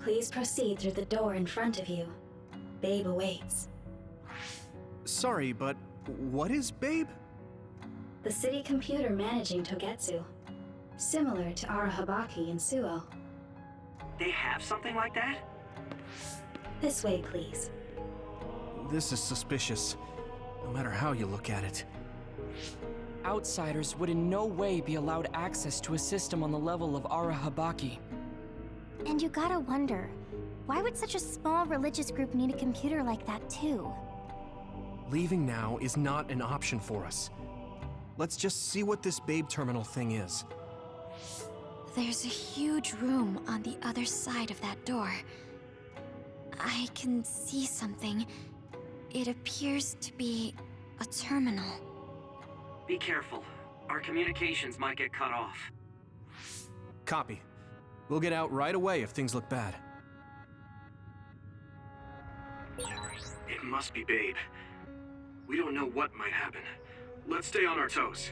Please proceed through the door in front of you. Babe awaits. Sorry, but what is Babe? The city computer managing Togetsu. Similar to Arahabaki and Suo. They have something like that? This way, please. This is suspicious, no matter how you look at it. Outsiders would in no way be allowed access to a system on the level of Arahabaki. And you gotta wonder, why would such a small religious group need a computer like that too? Leaving now is not an option for us. Let's just see what this Babe terminal thing is. There's a huge room on the other side of that door. I can see something. It appears to be a terminal. Be careful. Our communications might get cut off. Copy. We'll get out right away if things look bad. It must be Babe. We don't know what might happen. Let's stay on our toes.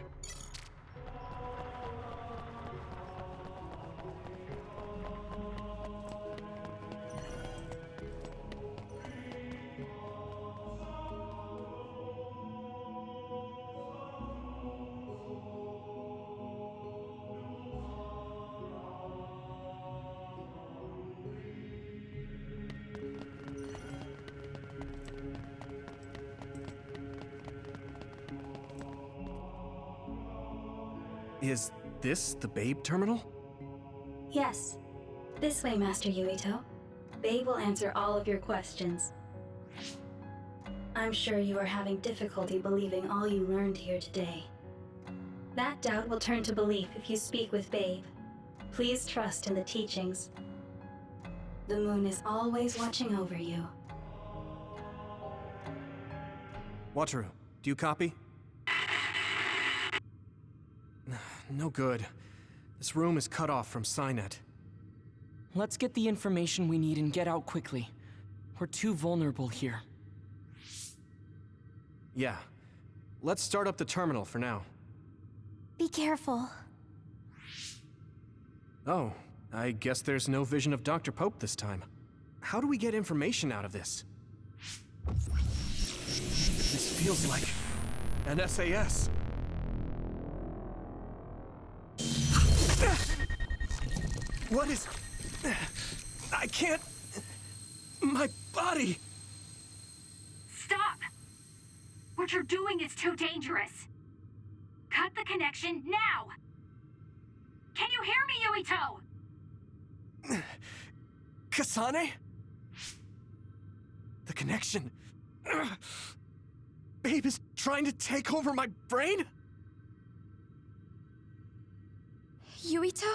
Is this the Babe terminal? Yes. This way, Master Yuito. Babe will answer all of your questions. I'm sure you are having difficulty believing all you learned here today. That doubt will turn to belief if you speak with Babe. Please trust in the teachings. The moon is always watching over you. Wataru, do you copy? No good. This room is cut off from Cynet. Let's get the information we need and get out quickly. We're too vulnerable here. Yeah. Let's start up the terminal for now. Be careful. Oh, I guess there's no vision of Dr. Pope this time. How do we get information out of this? This feels like an SAS. What is... I can't... My body... Stop! What you're doing is too dangerous. Cut the connection now! Can you hear me, Yuito? Kasane? The connection... Babe is trying to take over my brain? Yuito?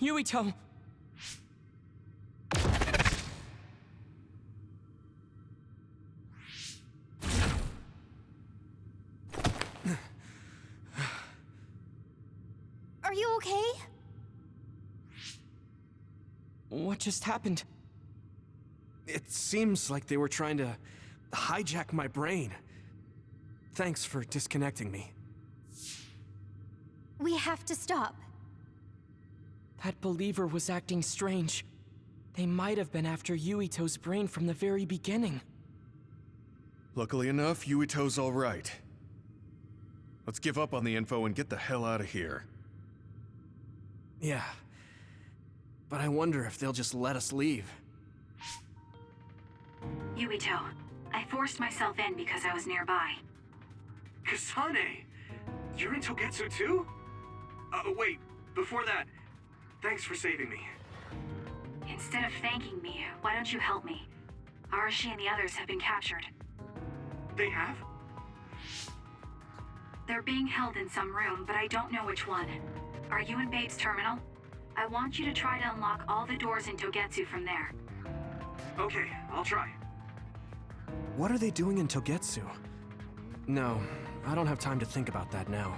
Yuito! Are you okay? What just happened? It seems like they were trying to hijack my brain. Thanks for disconnecting me. We have to stop. That believer was acting strange. They might have been after Yuito's brain from the very beginning. Luckily enough, Yuito's all right. Let's give up on the info and get the hell out of here. Yeah. But I wonder if they'll just let us leave. Yuito, I forced myself in because I was nearby. Kasane! You're in Togetsu too? Wait, before that, thanks for saving me. Instead of thanking me, why don't you help me? Arashi and the others have been captured. They have? They're being held in some room, but I don't know which one. Are you in Babe's terminal? I want you to try to unlock all the doors in Togetsu from there. Okay, I'll try. What are they doing in Togetsu? No, I don't have time to think about that now.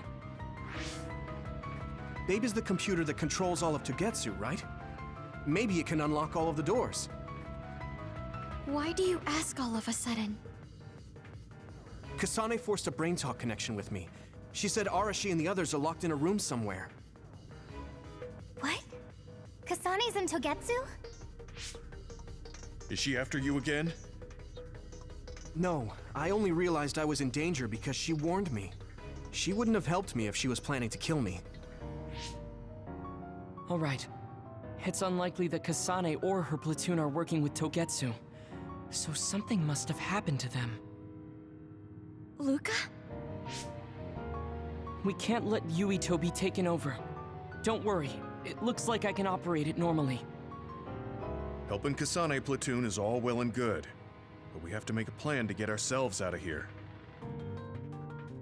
Babe is the computer that controls all of Togetsu, right? Maybe it can unlock all of the doors. Why do you ask all of a sudden? Kasane forced a brain talk connection with me. She said Arashi and the others are locked in a room somewhere. Kasane's in Togetsu? Is she after you again? No, I only realized I was in danger because she warned me. She wouldn't have helped me if she was planning to kill me. All right. It's unlikely that Kasane or her platoon are working with Togetsu. So something must have happened to them. Luca? We can't let Yuito be taken over. Don't worry, it looks like I can operate it normally. Helping Kasane platoon is all well and good, but we have to make a plan to get ourselves out of here.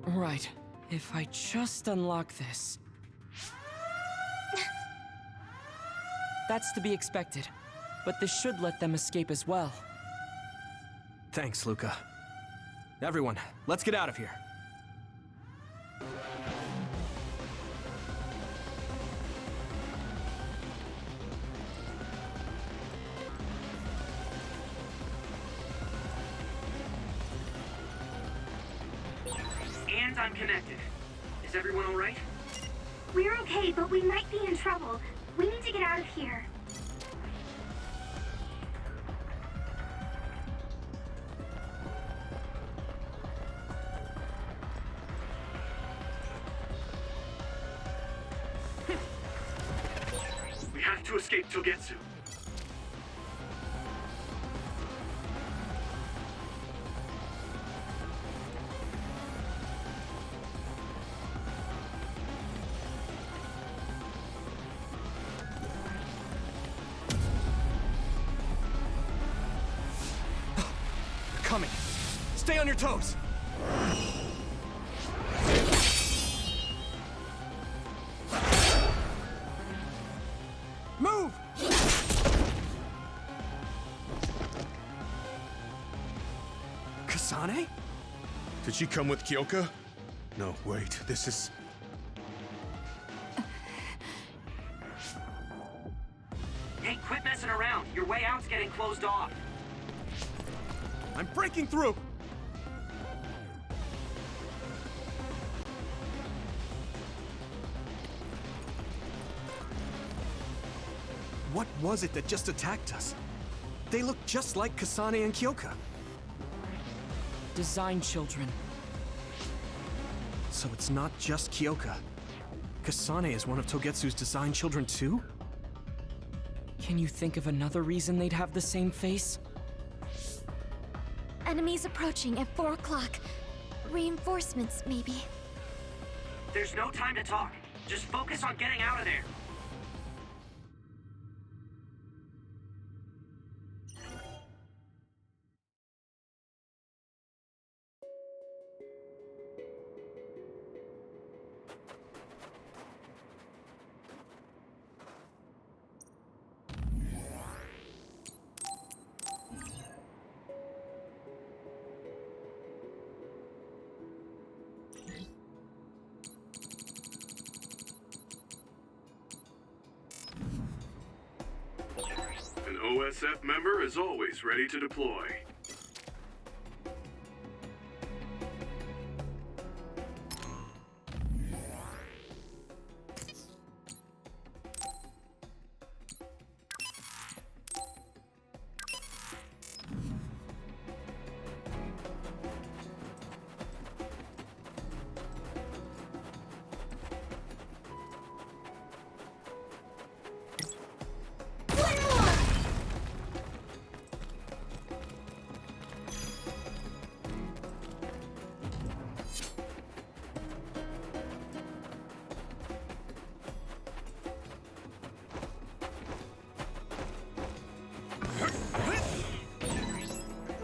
Right. If I just unlock this... That's to be expected, but this should let them escape as well. Thanks, Luca. Everyone, let's get out of here. And I'm connected. Is everyone all right? We're okay, but we might be in trouble. We need to get out of here. We have to escape Togetsu. Coming. Stay on your toes. Move! Kasane? Did she come with Kyoka? No, wait, this is... Hey, quit messing around. Your way out's getting closed off. I'm breaking through! What was it that just attacked us? They look just like Kasane and Kyoka. Design children. So it's not just Kyoka. Kasane is one of Togetsu's design children too? Can you think of another reason they'd have the same face? Enemies approaching at 4 o'clock. Reinforcements, maybe. There's no time to talk. Just focus on getting out of there. An OSF member is always ready to deploy.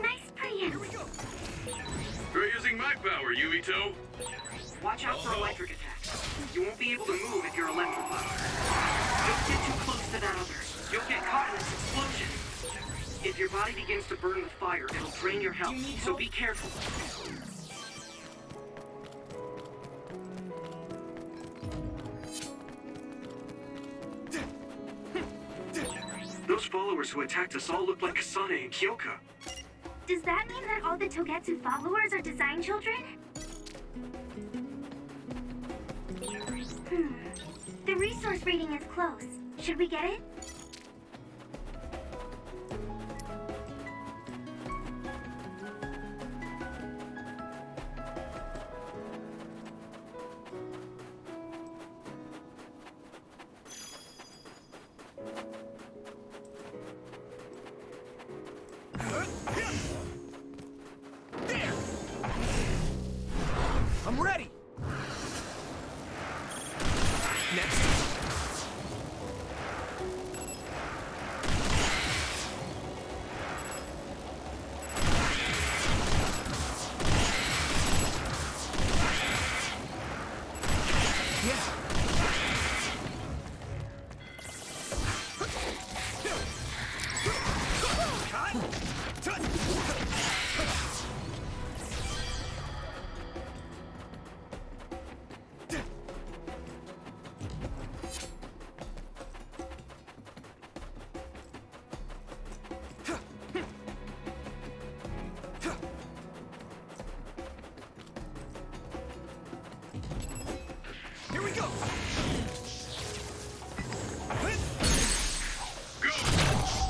Nice plan. You're using my power, Yuito. Watch out for electric attacks. You won't be able to move if you're electrified. Don't get too close to that other. You'll get caught in this explosion. If your body begins to burn with fire, it'll drain your health, so be careful. Those followers who attacked us all look like Kasane and Kyoka. Does that mean that all the Togetsu followers are design children? The resource reading is close. Should we get it?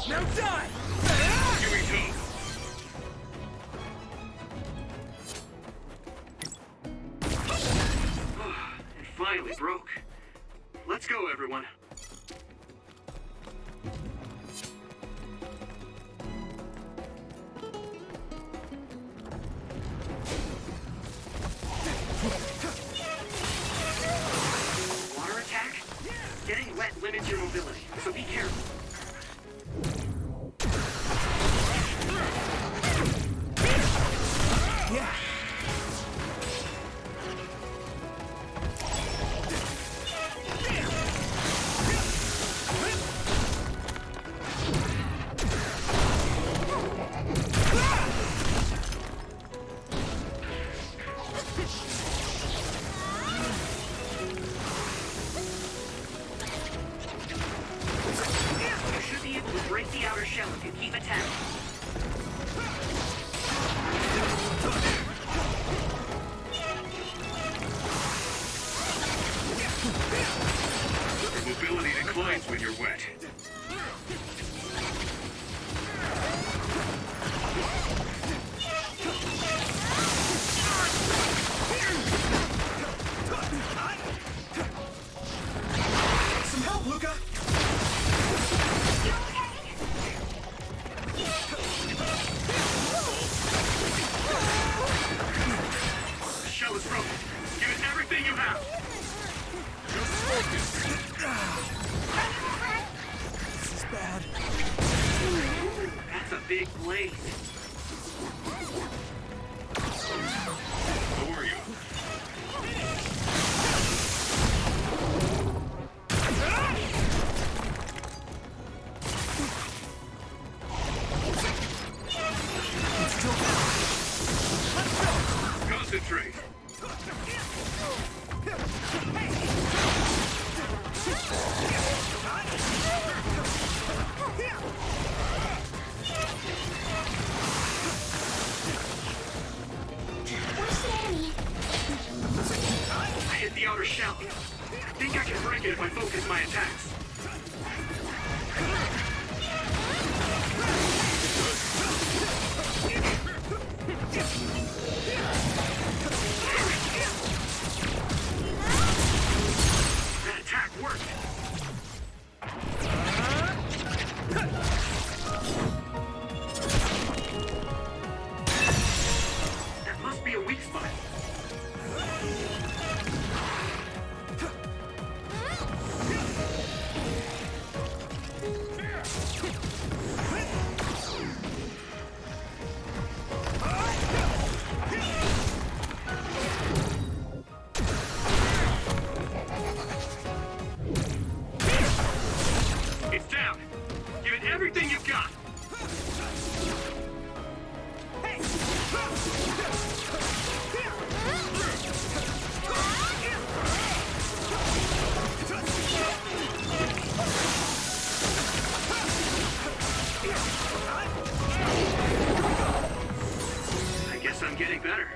Now die! Yuito! It finally broke. Let's go, everyone. Water attack? Getting wet limits your mobility, so be careful. Yeah. You should be able to break the outer shell if you keep attacking. Your mobility declines when you're wet. Some help, Luca! The shell is broken. Give it everything you have. Just focus. This is bad. That's a big blaze. How are you? Concentrate. Where's the enemy? I hit the outer shell. I think I can break it if I focus my attacks. That attack worked. That must be a weak spot. It's down. Give it everything you've got. I guess I'm getting better.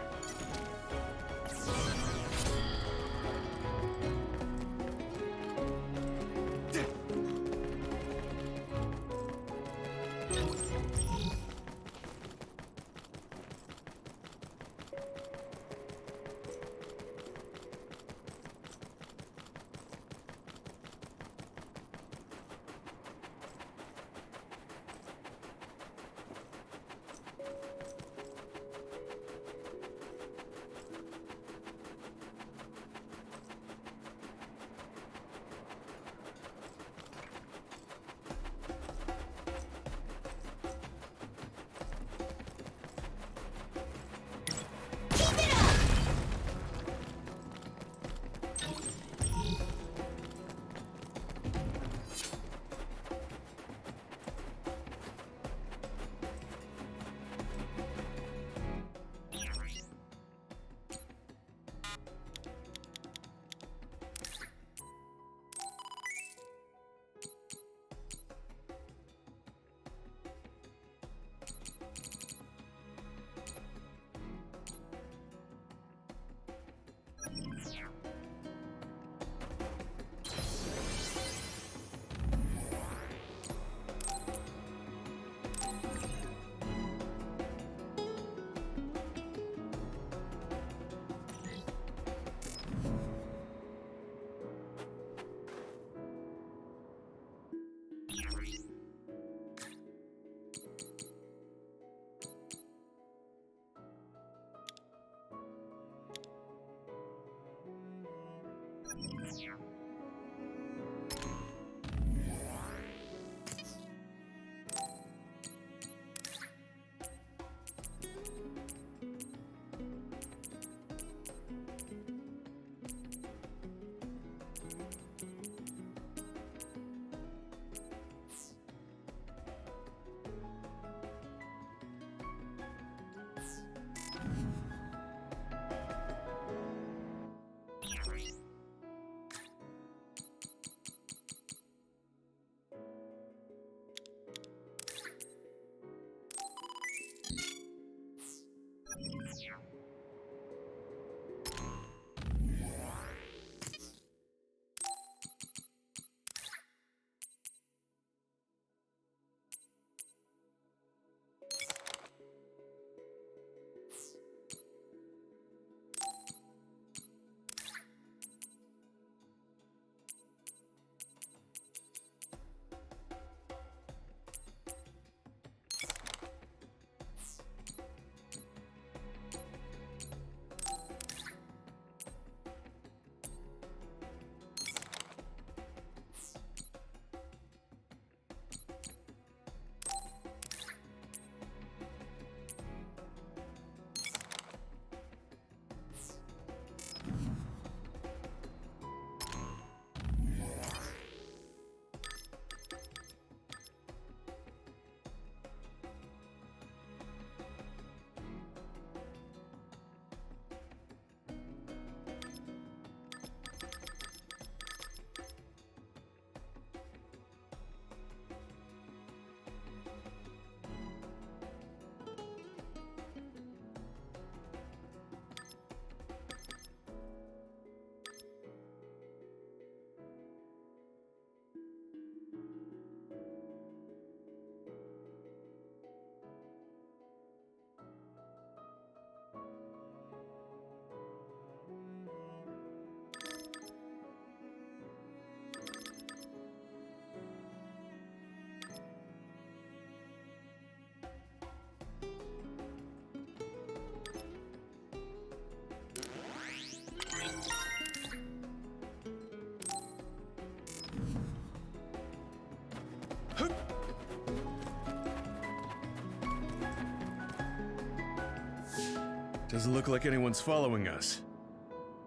Doesn't look like anyone's following us.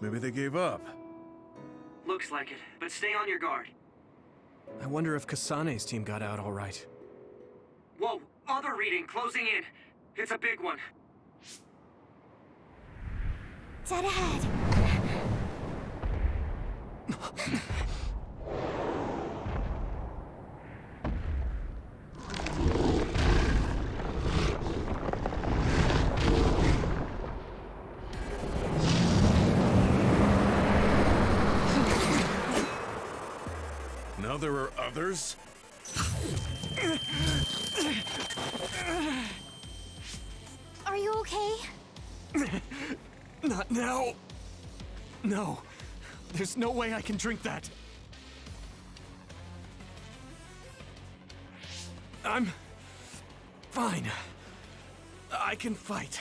Maybe they gave up. Looks like it, but stay on your guard. I wonder if Kasane's team got out all right. Whoa, other reading closing in. It's a big one. Dead ahead. Now there are others? Are you okay? Not now. No. There's no way I can drink that. I'm fine. I can fight.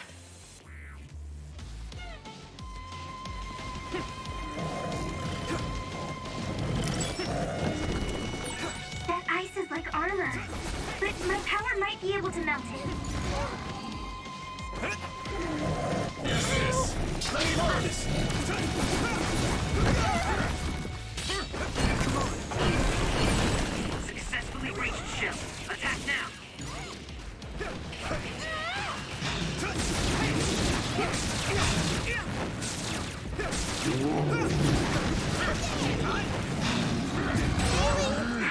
That ice is like armor, but my power might be able to melt it. Successfully reached ship. Attack now.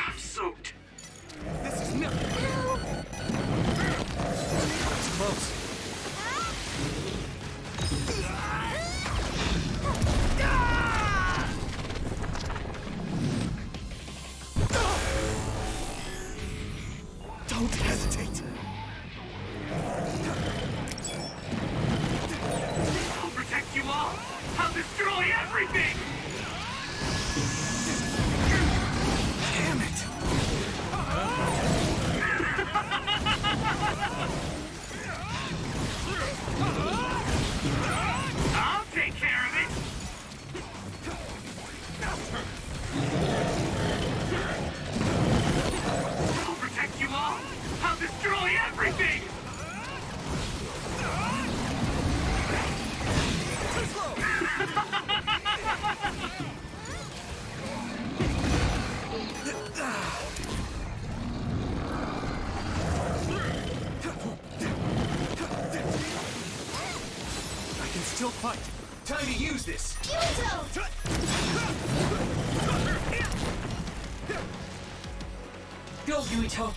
I'm soaked. This is nothing. That's close. Don't hesitate. I'll protect you all. I'll destroy everything. Damn it. I'll take care of it. I'll protect you all. I'll destroy everything. still fight. Time to use this. Go, Yuito!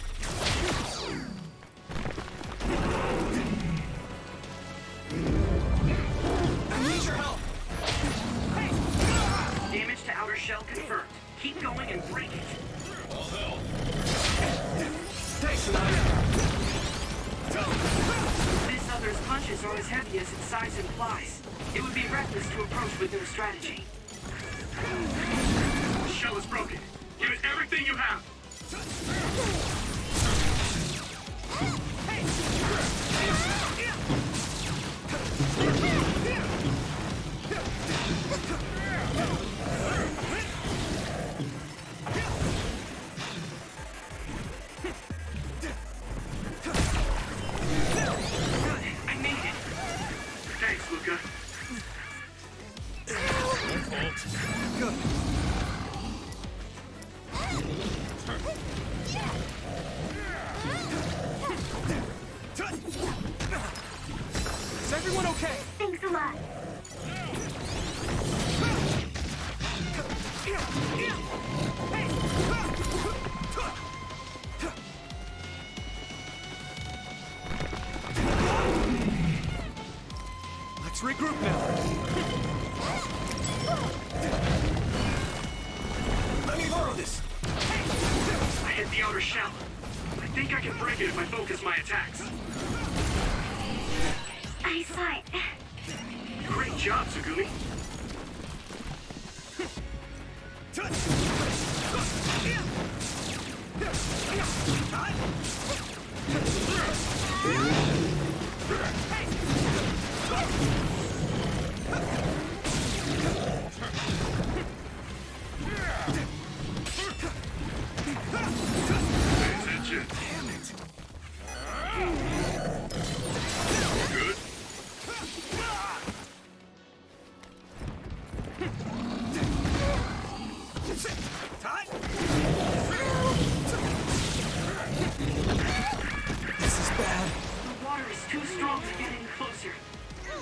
I need your help. Damage to outer shell confirmed. Keep going and break it. Thanks, Nani. This other's punches are as heavy as its size implies. It would be reckless to approach with no strategy. The shell is broken. Give it everything you have. Is everyone okay? Thanks a lot. Let's regroup now. Let me borrow this. I hit the outer shell. I think I can break it if I focus my attacks. I saw it. Great job, Tsugumi. Pay attention. Damn it. Good. This is bad. The water is too strong to get any closer.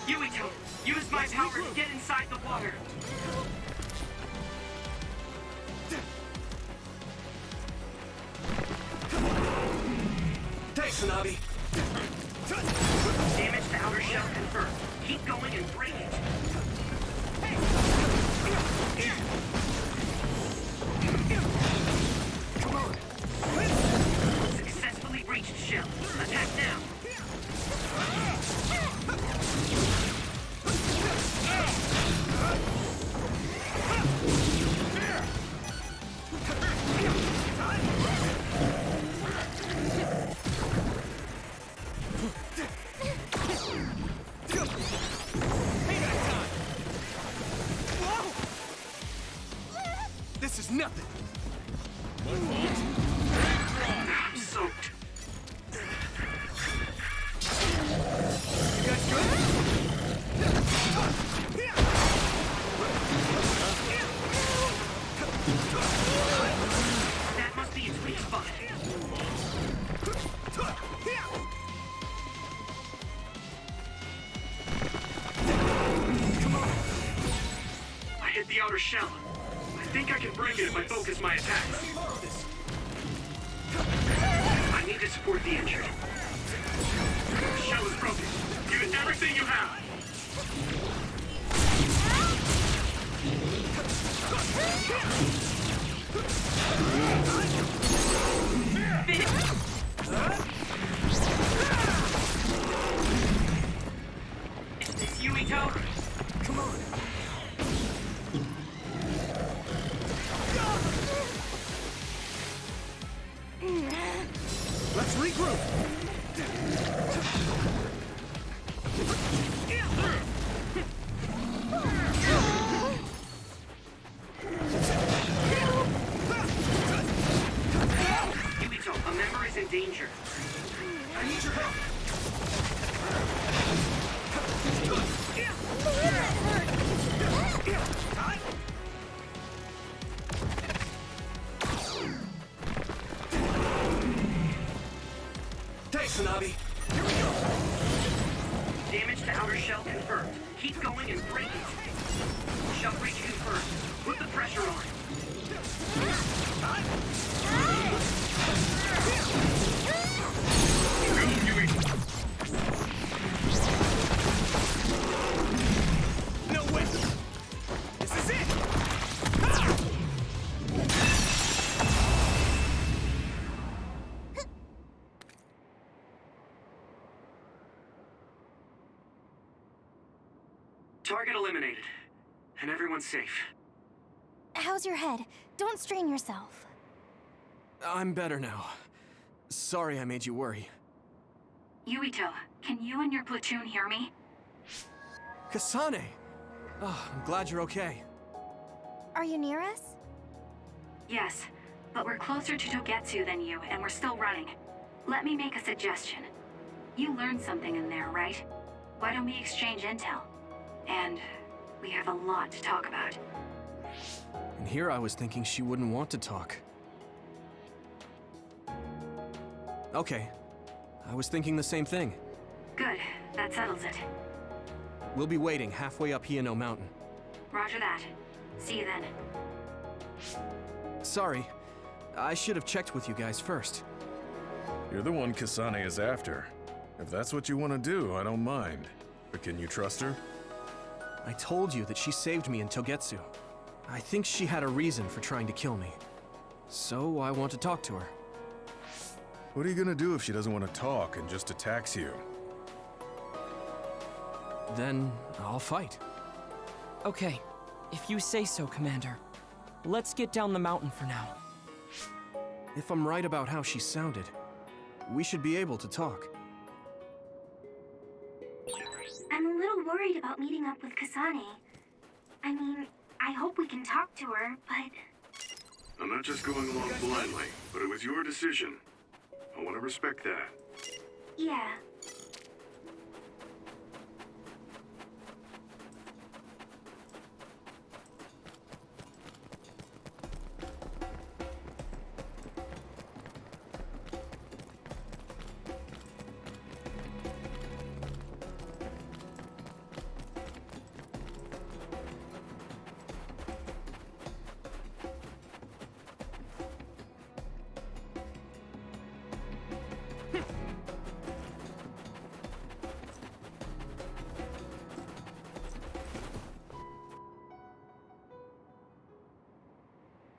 Yuito, use my power to get inside the water. Thanks, Hanabi. Damage to outer shell confirmed. Keep going and break it. Come on. Successfully breached shell. Attack now. This is nothing. I'm soaked. You guys good? That must be its weak spot. Come on. I hit the outer shell. I think I can break it if I focus my attacks. Let me borrow this. I need to support the injured. The shell is broken. Give it everything you have. Is this Yuito? Come on. Let's regroup. Yuito, a member is in danger. I need your help. Thanks, Hanabi. Here we go. Damage to outer shell confirmed. Keep going and break it. Shell breach confirmed. Put the pressure on. No way! This is it! Target eliminated. And everyone's safe. How's your head? Don't strain yourself. I'm better now. Sorry I made you worry. Yuito, can you and your platoon hear me? Kasane! Oh, I'm glad you're okay. Are you near us? Yes, but we're closer to Togetsu than you, and we're still running. Let me make a suggestion. You learned something in there, right? Why don't we exchange intel? And we have a lot to talk about. And here I was thinking she wouldn't want to talk. Okay. I was thinking the same thing. Good, that settles it. We'll be waiting halfway up Hino Mountain. Roger that. See you then. Sorry. I should have checked with you guys first. You're the one Kasane is after. If that's what you want to do, I don't mind. But can you trust her? I told you that she saved me in Togetsu. I think she had a reason for trying to kill me. So I want to talk to her. What are you gonna do if she doesn't want to talk and just attacks you? Then I'll fight. Okay, if you say so, Commander. Let's get down the mountain for now. If I'm right about how she sounded, we should be able to talk. I'm a little worried about meeting up with Kasane. I mean, I hope we can talk to her, but... I'm not just going along blindly, but it was your decision. I want to respect that. Yeah.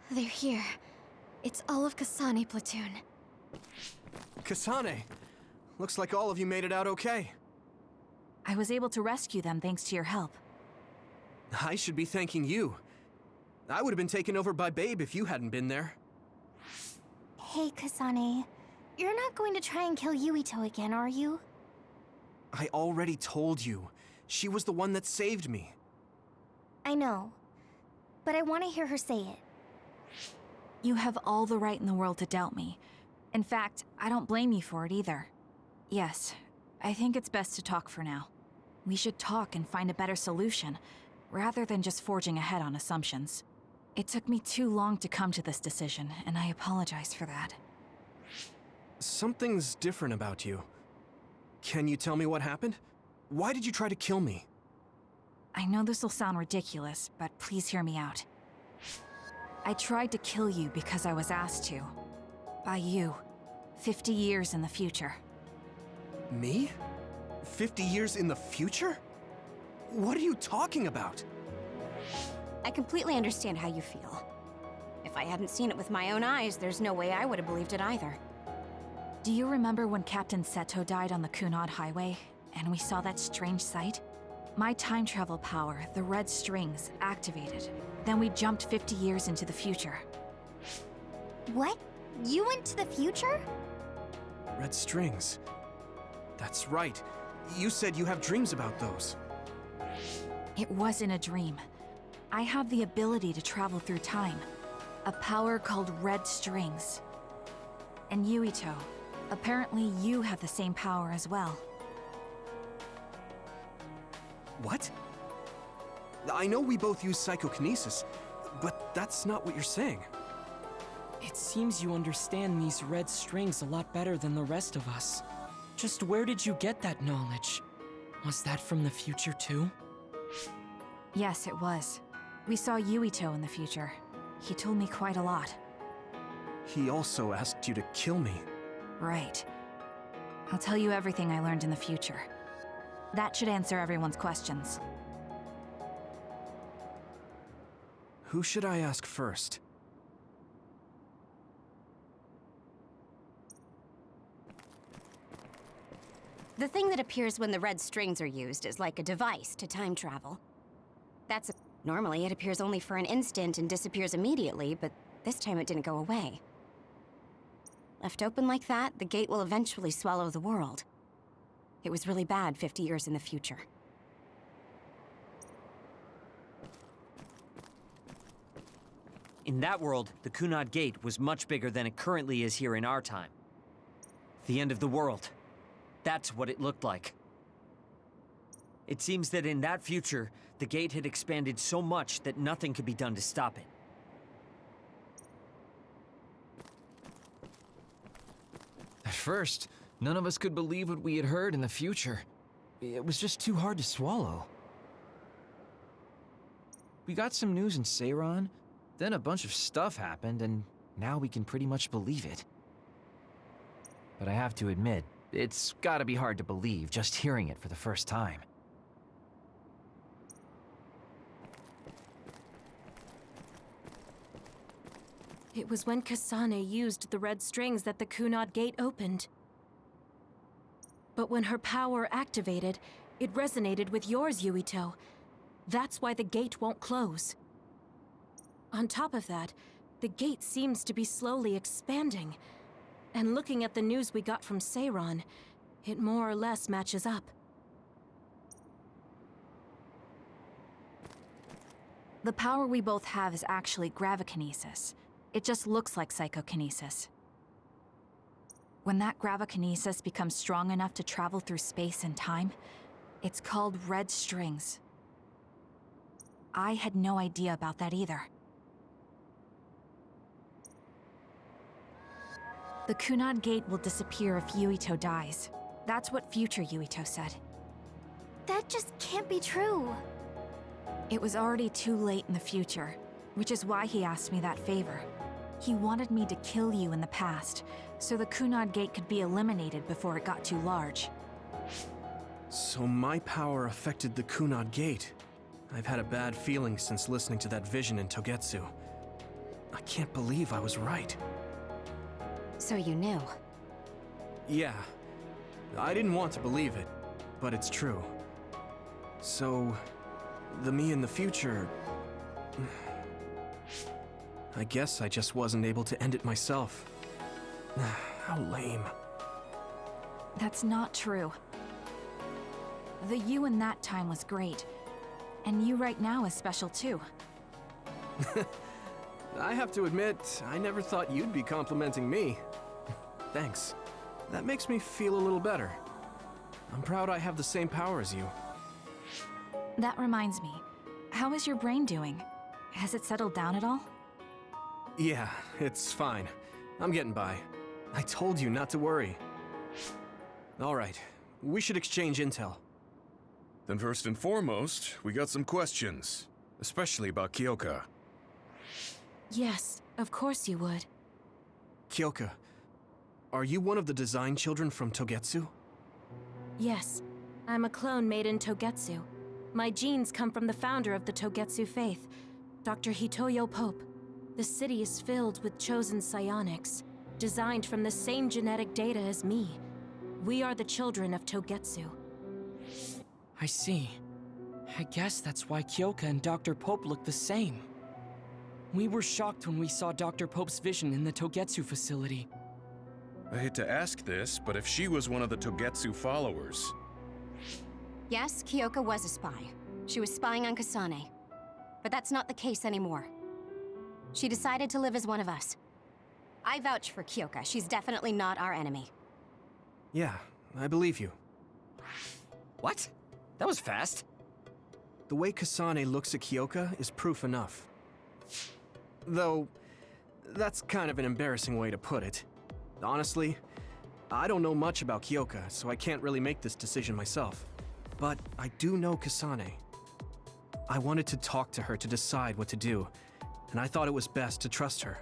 They're here. It's all of Kasane platoon. Kasane! Looks like all of you made it out okay. I was able to rescue them thanks to your help. I should be thanking you. I would have been taken over by Babe if you hadn't been there. Hey, Kasane. You're not going to try and kill Yuito again, are you? I already told you. She was the one that saved me. I know. But I want to hear her say it. You have all the right in the world to doubt me. In fact, I don't blame you for it either. Yes, I think it's best to talk for now. We should talk and find a better solution, rather than just forging ahead on assumptions. It took me too long to come to this decision, and I apologize for that. Something's different about you. Can you tell me what happened? Why did you try to kill me? I know this will sound ridiculous, but please hear me out. I tried to kill you because I was asked to. By you. 50 years in the future. Me? 50 years in the future? What are you talking about? I completely understand how you feel. If I hadn't seen it with my own eyes, there's no way I would have believed it either. Do you remember when Captain Seto died on the Kunad Highway, and we saw that strange sight? My time travel power, the red strings, activated. Then we jumped 50 years into the future. What? You went to the future? Red strings. That's right. You said you have dreams about those. It wasn't a dream. I have the ability to travel through time. A power called red strings. And Yuito, apparently you have the same power as well. What? I know we both use psychokinesis, but that's not what you're saying. It seems you understand these red strings a lot better than the rest of us. Just where did you get that knowledge? Was that from the future too? Yes, it was. We saw Yuito in the future. He told me quite a lot. He also asked you to kill me. Right. I'll tell you everything I learned in the future. That should answer everyone's questions. Who should I ask first? The thing that appears when the red strings are used is like a device to time travel. Normally, it appears only for an instant and disappears immediately, but this time it didn't go away. Left open like that, the gate will eventually swallow the world. It was really bad 50 years in the future. In that world, the Kunad Gate was much bigger than it currently is here in our time. The end of the world. That's what it looked like. It seems that in that future, the gate had expanded so much that nothing could be done to stop it. At first, none of us could believe what we had heard in the future. It was just too hard to swallow. We got some news in Seiran, then a bunch of stuff happened, and now we can pretty much believe it. But I have to admit, it's gotta be hard to believe just hearing it for the first time. It was when Kasane used the red strings that the Kunad Gate opened. But when her power activated, it resonated with yours, Yuito. That's why the gate won't close. On top of that, the gate seems to be slowly expanding. And looking at the news we got from Seiran, it more or less matches up. The power we both have is actually gravikinesis. It just looks like psychokinesis. When that gravikinesis becomes strong enough to travel through space and time, it's called red strings. I had no idea about that either. The Kunad Gate will disappear if Yuito dies. That's what future Yuito said. That just can't be true. It was already too late in the future, which is why he asked me that favor. He wanted me to kill you in the past, so the Kunad Gate could be eliminated before it got too large. So my power affected the Kunad Gate. I've had a bad feeling since listening to that vision in Togetsu. I can't believe I was right. So you knew? Yeah. I didn't want to believe it, but it's true. So, the me in the future... I guess I just wasn't able to end it myself. How lame. That's not true. The you in that time was great, and you right now is special too. I have to admit, I never thought you'd be complimenting me. Thanks. That makes me feel a little better. I'm proud I have the same power as you. That reminds me, how is your brain doing? Has it settled down at all? Yeah, it's fine. I'm getting by. I told you not to worry. All right, we should exchange intel. Then first and foremost, we got some questions, especially about Kyoka. Yes, of course you would. Kyoka, are you one of the design children from Togetsu? Yes, I'm a clone made in Togetsu. My genes come from the founder of the Togetsu faith, Dr. Hitoyo Pope. The city is filled with chosen psionics, designed from the same genetic data as me. We are the children of Togetsu. I see. I guess that's why Kyoka and Dr. Pope look the same. We were shocked when we saw Dr. Pope's vision in the Togetsu facility. I hate to ask this, but if she was one of the Togetsu followers... Yes, Kyoka was a spy. She was spying on Kasane. But that's not the case anymore. She decided to live as one of us. I vouch for Kyoka. She's definitely not our enemy. Yeah, I believe you. What? That was fast. The way Kasane looks at Kyoka is proof enough. Though, that's kind of an embarrassing way to put it. Honestly, I don't know much about Kyoka, so I can't really make this decision myself. but I do know Kasane. I wanted to talk to her to decide what to do, and I thought it was best to trust her.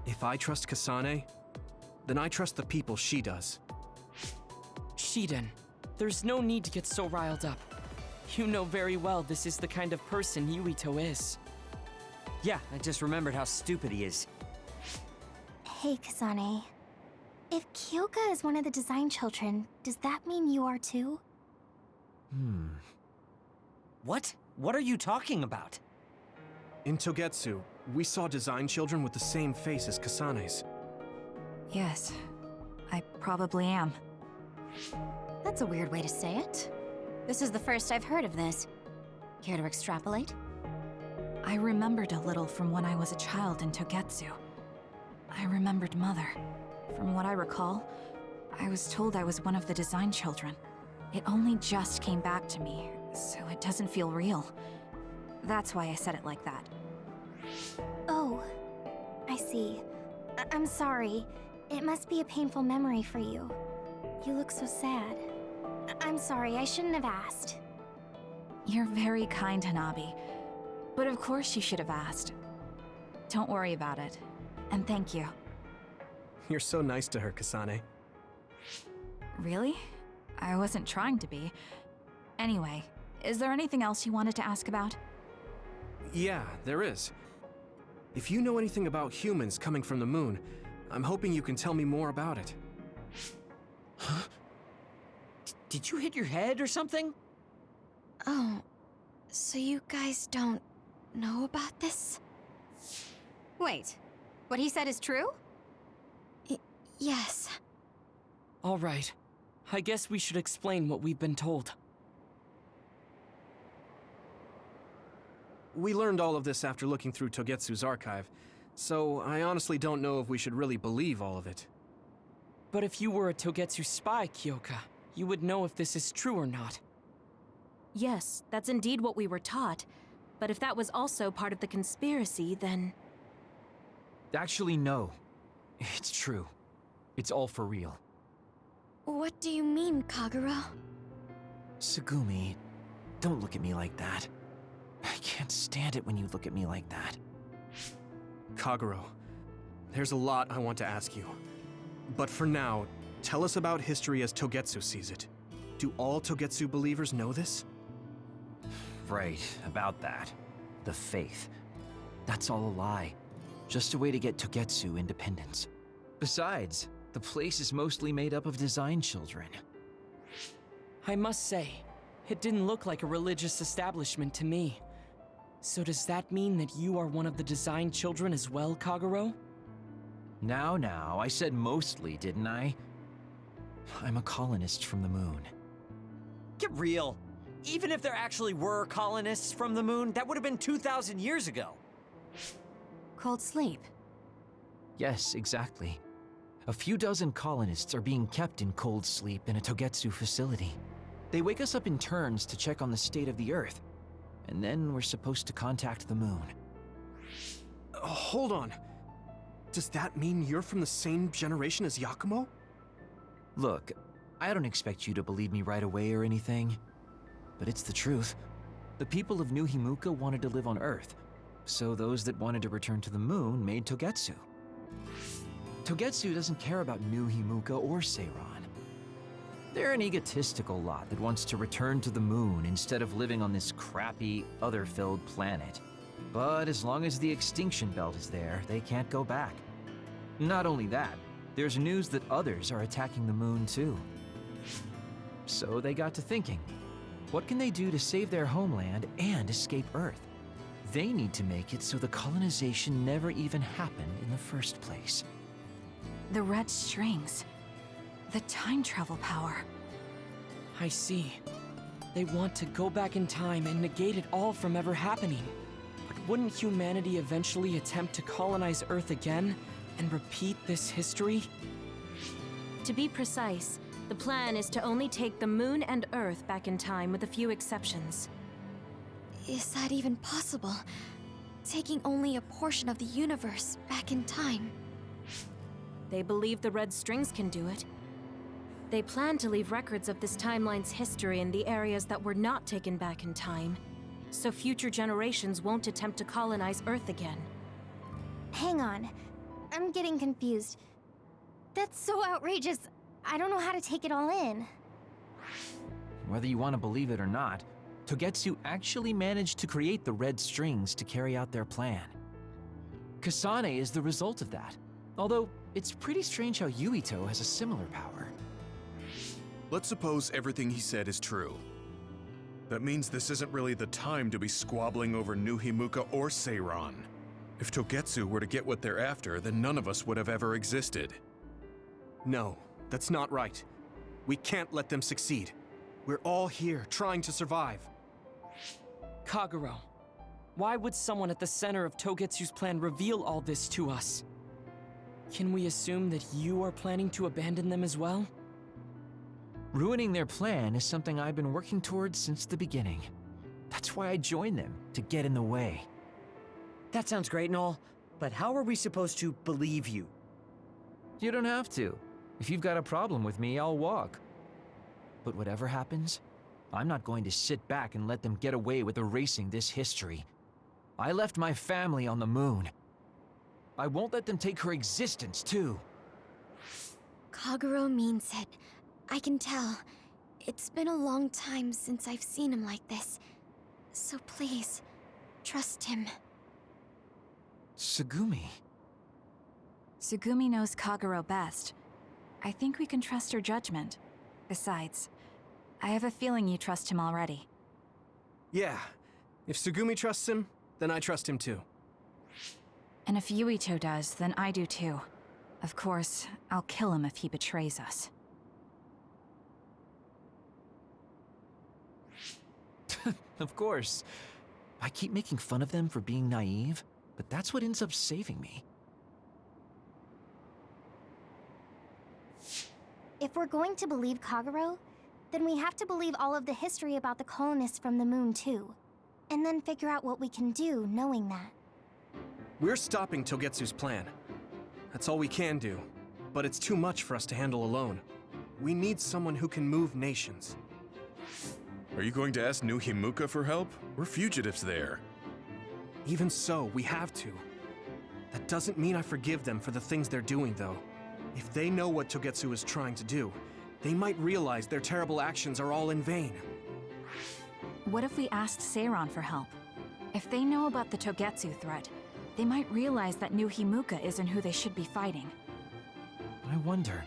If I trust Kasane, then I trust the people she does. Shiden, there's no need to get so riled up. You know very well this is the kind of person Yuito is. Yeah, I just remembered how stupid he is. Hey, Kasane. If Kyoka is one of the design children, does that mean you are too? What? What are you talking about? In Togetsu, we saw design children with the same face as Kasane's. Yes, I probably am. That's a weird way to say it. This is the first I've heard of this. Care to extrapolate? I remembered a little from when I was a child in Togetsu. I remembered Mother. From what I recall, I was told I was one of the design children. It only just came back to me, so it doesn't feel real. That's why I said it like that. Oh, I see. I'm sorry. It must be a painful memory for you. You look so sad. I'm sorry, I shouldn't have asked. You're very kind, Hanabi. But of course you should have asked. Don't worry about it. And thank you. You're so nice to her, Kasane. Really? I wasn't trying to be. Anyway, is there anything else you wanted to ask about? Yeah, there is. If you know anything about humans coming from the moon, I'm hoping you can tell me more about it. Huh? Did you hit your head or something? Oh, so you guys don't know about this? Wait, what he said is true? Yes. All right. I guess we should explain what we've been told. We learned all of this after looking through Togetsu's archive, so I honestly don't know if we should really believe all of it. But if you were a Togetsu spy, Kyoka, you would know if this is true or not. Yes, that's indeed what we were taught. But if that was also part of the conspiracy, then... Actually, no. It's true. It's all for real. What do you mean, Kagura? Tsugumi, don't look at me like that. I can't stand it when you look at me like that. Kaguro, there's a lot I want to ask you. But for now, tell us about history as Togetsu sees it. Do all Togetsu believers know this? Right, about that. The faith. That's all a lie. Just a way to get Togetsu independence. Besides, the place is mostly made up of design children. I must say, it didn't look like a religious establishment to me. So does that mean that you are one of the design children as well, Kaguro? Now, I said mostly, didn't I? I'm a colonist from the moon. Get real. Even if there actually were colonists from the moon, that would have been 2,000 years ago. Cold sleep. Yes, exactly. A few dozen colonists are being kept in cold sleep in a Togetsu facility. They wake us up in turns to check on the state of the Earth, and then we're supposed to contact the moon. Hold on. Does that mean you're from the same generation as Yakumo? Look, I don't expect you to believe me right away or anything, but it's the truth. The people of New Himuka wanted to live on Earth, so those that wanted to return to the moon made Togetsu. Togetsu doesn't care about New Himuka or Seiran. They're an egotistical lot that wants to return to the moon instead of living on this crappy, other-filled planet. But as long as the extinction belt is there, they can't go back. Not only that, there's news that others are attacking the moon too. So they got to thinking, what can they do to save their homeland and escape Earth? They need to make it so the colonization never even happened in the first place. The red strings. The time travel power. I see. They want to go back in time and negate it all from ever happening. But wouldn't humanity eventually attempt to colonize Earth again and repeat this history? To be precise, the plan is to only take the moon and Earth back in time with a few exceptions. Is that even possible? Taking only a portion of the universe back in time? They believe the red strings can do it. They plan to leave records of this timeline's history in the areas that were not taken back in time, so future generations won't attempt to colonize Earth again. Hang on. I'm getting confused. That's so outrageous. I don't know how to take it all in. Whether you want to believe it or not, Togetsu actually managed to create the red strings to carry out their plan. Kasane is the result of that, although it's pretty strange how Yuito has a similar power. Let's suppose everything he said is true. That means this isn't really the time to be squabbling over New Himuka or Seiran. If Togetsu were to get what they're after, then none of us would have ever existed. No, that's not right. We can't let them succeed. We're all here, trying to survive. Kagero, why would someone at the center of Togetsu's plan reveal all this to us? Can we assume that you are planning to abandon them as well? Ruining their plan is something I've been working towards since the beginning. That's why I joined them, to get in the way. That sounds great and all, but how are we supposed to believe you? You don't have to. If you've got a problem with me, I'll walk. But whatever happens, I'm not going to sit back and let them get away with erasing this history. I left my family on the moon. I won't let them take her existence, too. Kagero means it. I can tell. It's been a long time since I've seen him like this. So please, trust him. Tsugumi. Tsugumi knows Kagero best. I think we can trust her judgment. Besides, I have a feeling you trust him already. Yeah. If Tsugumi trusts him, then I trust him too. And if Yuito does, then I do too. Of course, I'll kill him if he betrays us. Of course. I keep making fun of them for being naive, but that's what ends up saving me. If we're going to believe Kagero, then we have to believe all of the history about the colonists from the moon too. And then figure out what we can do knowing that. We're stopping Togetsu's plan. That's all we can do. But it's too much for us to handle alone. We need someone who can move nations. Are you going to ask New Himuka for help? We're fugitives there. Even so, we have to. That doesn't mean I forgive them for the things they're doing, though. If they know what Togetsu is trying to do, they might realize their terrible actions are all in vain. What if we asked Seiran for help? If they know about the Togetsu threat, they might realize that New Himuka isn't who they should be fighting. I wonder.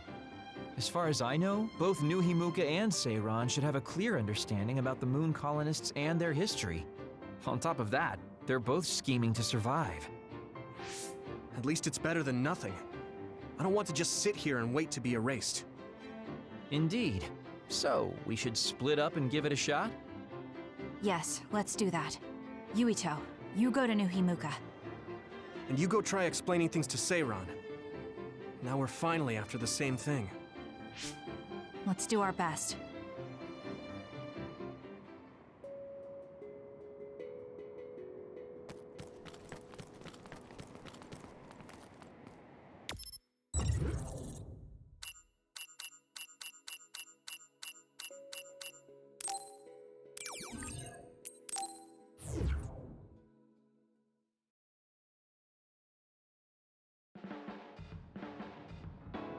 As far as I know, both New Himuka and Seiran should have a clear understanding about the moon colonists and their history. On top of that, they're both scheming to survive. At least it's better than nothing. I don't want to just sit here and wait to be erased. Indeed. So, we should split up and give it a shot? Yes, let's do that. Yuito, you go to New Himuka. And you go try explaining things to Seiran. Now we're finally after the same thing. Let's do our best.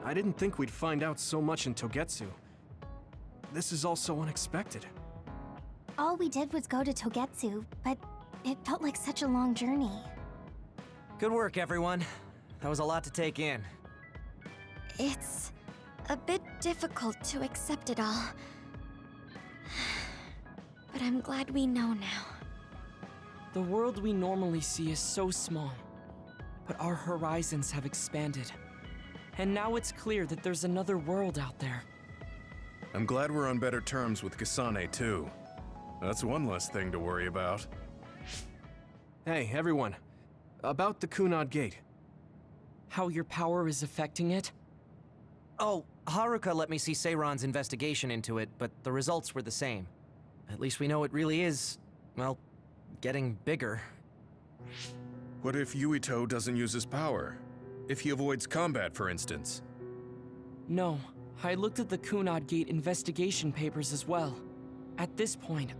I didn't think we'd find out so much in Togetsu. This is all so unexpected. All we did was go to Togetsu, but it felt like such a long journey. Good work, everyone. That was a lot to take in. It's a bit difficult to accept it all. But I'm glad we know now. The world we normally see is so small, but our horizons have expanded. And now it's clear that there's another world out there. I'm glad we're on better terms with Kasane, too. That's one less thing to worry about. Hey, everyone. About the Kunad Gate. How your power is affecting it? Oh, Haruka let me see Seiran's investigation into it, but the results were the same. At least we know it really is, well, getting bigger. What if Yuito doesn't use his power? If he avoids combat, for instance? No, I looked at the Kunad Gate investigation papers as well. At this point,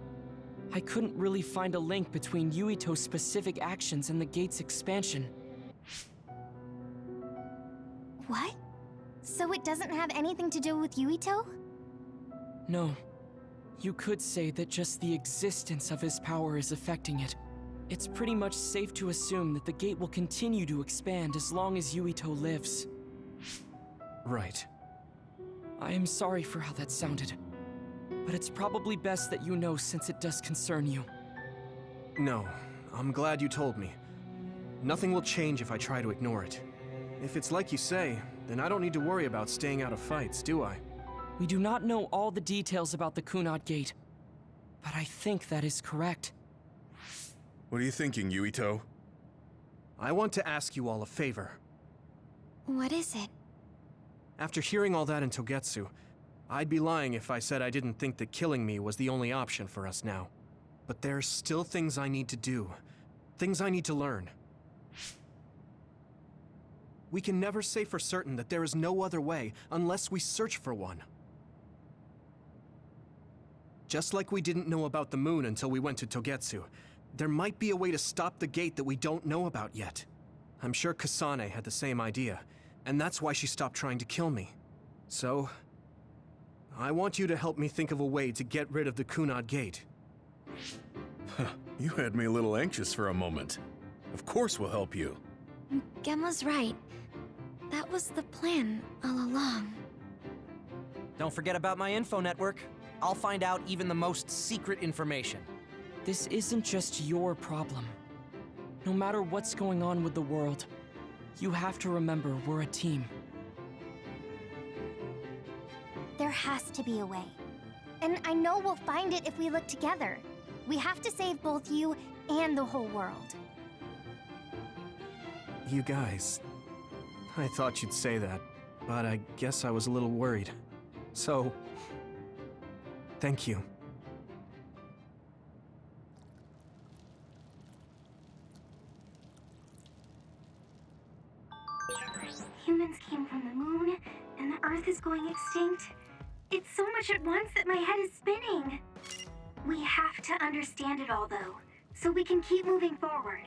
I couldn't really find a link between Yuito's specific actions and the gate's expansion. What? So it doesn't have anything to do with Yuito? No. You could say that just the existence of his power is affecting it. It's pretty much safe to assume that the gate will continue to expand as long as Yuito lives. Right. I am sorry for how that sounded, but it's probably best that you know since it does concern you. No, I'm glad you told me. Nothing will change if I try to ignore it. If it's like you say, then I don't need to worry about staying out of fights, do I? We do not know all the details about the Kunad Gate, but I think that is correct. What are you thinking, Yuito? I want to ask you all a favor. What is it? After hearing all that in Togetsu, I'd be lying if I said I didn't think that killing me was the only option for us now. But there's still things I need to do. Things I need to learn. We can never say for certain that there is no other way unless we search for one. Just like we didn't know about the moon until we went to Togetsu, there might be a way to stop the gate that we don't know about yet. I'm sure Kasane had the same idea, and that's why she stopped trying to kill me. So, I want you to help me think of a way to get rid of the Kunad Gate. You had me a little anxious for a moment. Of course we'll help you. Gemma's right. That was the plan all along. Don't forget about my info network. I'll find out even the most secret information. This isn't just your problem. No matter what's going on with the world, you have to remember we're a team. There has to be a way. And I know we'll find it if we look together. We have to save both you and the whole world. You guys... I thought you'd say that, but I guess I was a little worried. So... thank you. Humans came from the moon, and the Earth is going extinct. It's so much at once that my head is spinning. We have to understand it all, though, so we can keep moving forward.